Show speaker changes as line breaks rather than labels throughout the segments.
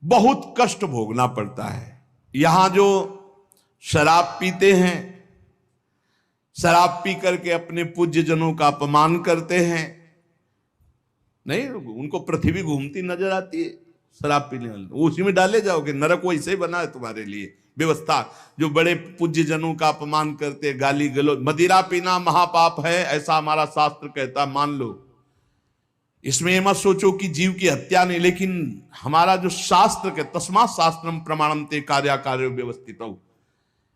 बहुत कष्ट भोगना पड़ता है। यहां जो शराब पीते हैं, शराब पी करके अपने पूज्य जनों का अपमान करते हैं, नहीं उनको पृथ्वी घूमती नजर आती है शराब पीने वाले, उसी में डाले जाओगे, नरक वैसे ही बना है तुम्हारे लिए व्यवस्था। जो बड़े पूज्य जनों का अपमान करते, गाली गलौज, मदिरा पीना महापाप है ऐसा हमारा शास्त्र कहता, मान लो, इसमें ये मत सोचो कि जीव की हत्या नहीं, लेकिन हमारा जो शास्त्र के तस्मात् शास्त्रम प्रमाणम ते कार्याकार्यो व्यवस्थित हो,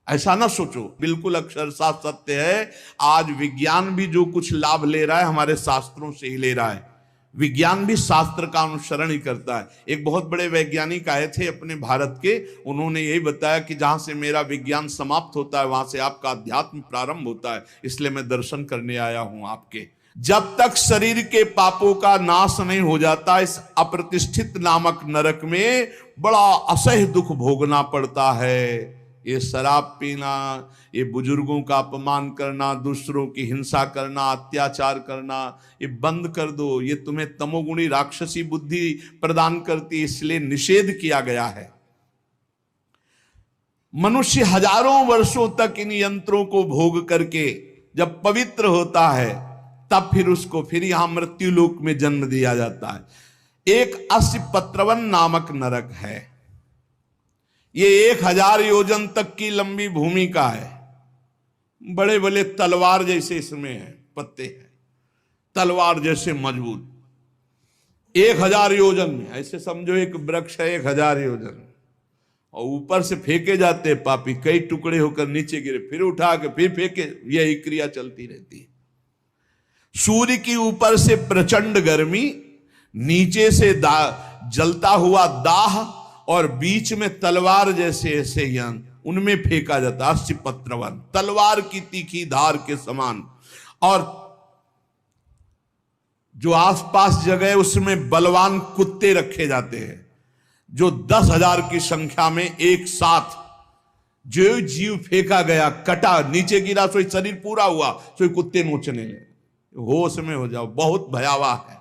ऐसा ना सोचो, बिल्कुल अक्षरशः सत्य है। आज विज्ञान भी जो कुछ लाभ ले रहा है हमारे शास्त्रों से ही ले रहा है। विज्ञान भी शास्त्र का अनुसरण ही करता है। एक बहुत बड़े वैज्ञानिक आए थे अपने भारत के, उन्होंने यही बताया कि जहां से मेरा विज्ञान समाप्त होता है वहां से आपका अध्यात्म प्रारंभ होता है, इसलिए मैं दर्शन करने आया हूं आपके। जब तक शरीर के पापों का नाश नहीं हो जाता, इस अप्रतिष्ठित नामक नरक में बड़ा असह्य दुख भोगना पड़ता है। ये शराब पीना, ये बुजुर्गों का अपमान करना, दूसरों की हिंसा करना, अत्याचार करना, ये बंद कर दो। ये तुम्हें तमोगुणी राक्षसी बुद्धि प्रदान करती, इसलिए निषेध किया गया है। मनुष्य हजारों वर्षों तक इन यंत्रों को भोग करके जब पवित्र होता है, तब फिर उसको फिर यहां मृत्यु लोक में जन्म दिया जाता है। एक अस्पत्रवन नामक नरक है। ये 1000 योजन तक की लंबी भूमिका है। बड़े बड़े तलवार जैसे इसमें है, पत्ते हैं तलवार जैसे मजबूत। 1000 योजन में, ऐसे समझो एक वृक्ष है 1000 योजन, और ऊपर से फेंके जाते पापी, कई टुकड़े होकर नीचे गिरे, फिर उठा के फिर फेंके, यही क्रिया चलती रहती है। सूर्य की ऊपर से प्रचंड गर्मी, नीचे से जलता हुआ दाह, और बीच में तलवार जैसे ऐसे यंग, उनमें फेंका जाता। अस्पत्रवन, तलवार की तीखी धार के समान। और जो आसपास जगह उसमें बलवान कुत्ते रखे जाते हैं, जो 10,000 की संख्या में एक साथ, जो जीव फेंका गया कटा नीचे गिरा, सोई शरीर पूरा हुआ, सोई कुत्ते नोचने लगे। होश में हो जाओ, बहुत भयावह है।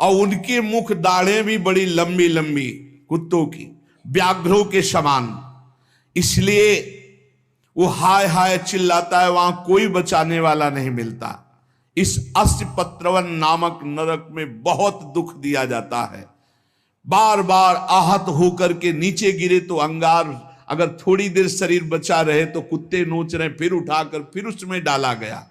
और उनके मुख दाढ़ें भी बड़ी लंबी लंबी, कुत्तों की, व्याघ्रों के समान, इसलिए वो हाय हाय चिल्लाता है, वहां कोई बचाने वाला नहीं मिलता। इस अस्पत्रवन नामक नरक में बहुत दुख दिया जाता है। बार बार आहत होकर के नीचे गिरे तो अंगार, अगर थोड़ी देर शरीर बचा रहे तो कुत्ते नोच रहे, फिर उठाकर फिर उसमें डाला गया।